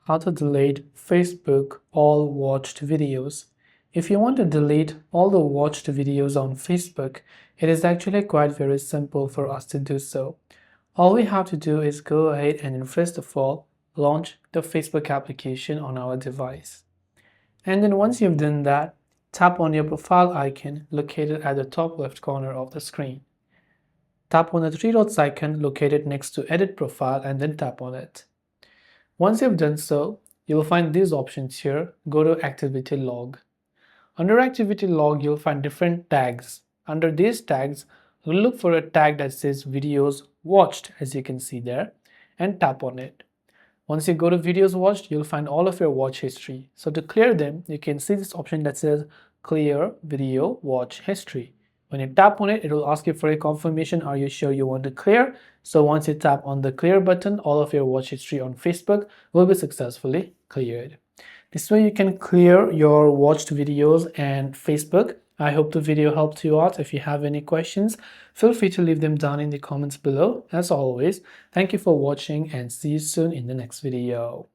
how to delete Facebook all watched videos. If you want to delete all the watched videos on Facebook, it is actually quite very simple for us to do so. All we have to do is go ahead and first of all, launch the Facebook application on our device. And then once you've done that, tap on your profile icon located at the top left corner of the screen. Tap on the three dots icon located next to Edit Profile and then tap on it. Once you've done so, you'll find these options here. Go to Activity Log. Under Activity Log, you'll find different tags. Under these tags, we'll look for a tag that says Videos Watched, as you can see there, and tap on it. Once you go to Videos Watched, you'll find all of your watch history. So to clear them, you can see this option that says Clear Video Watch History. When you tap on it, it will ask you for a confirmation. Are you sure you want to clear? So once you tap on the clear button, all of your watch history on Facebook will be successfully cleared. This way you can clear your watched videos and Facebook. I hope the video helped you out. If you have any questions, feel free to leave them down in the comments below. As always, thank you for watching and see you soon in the next video.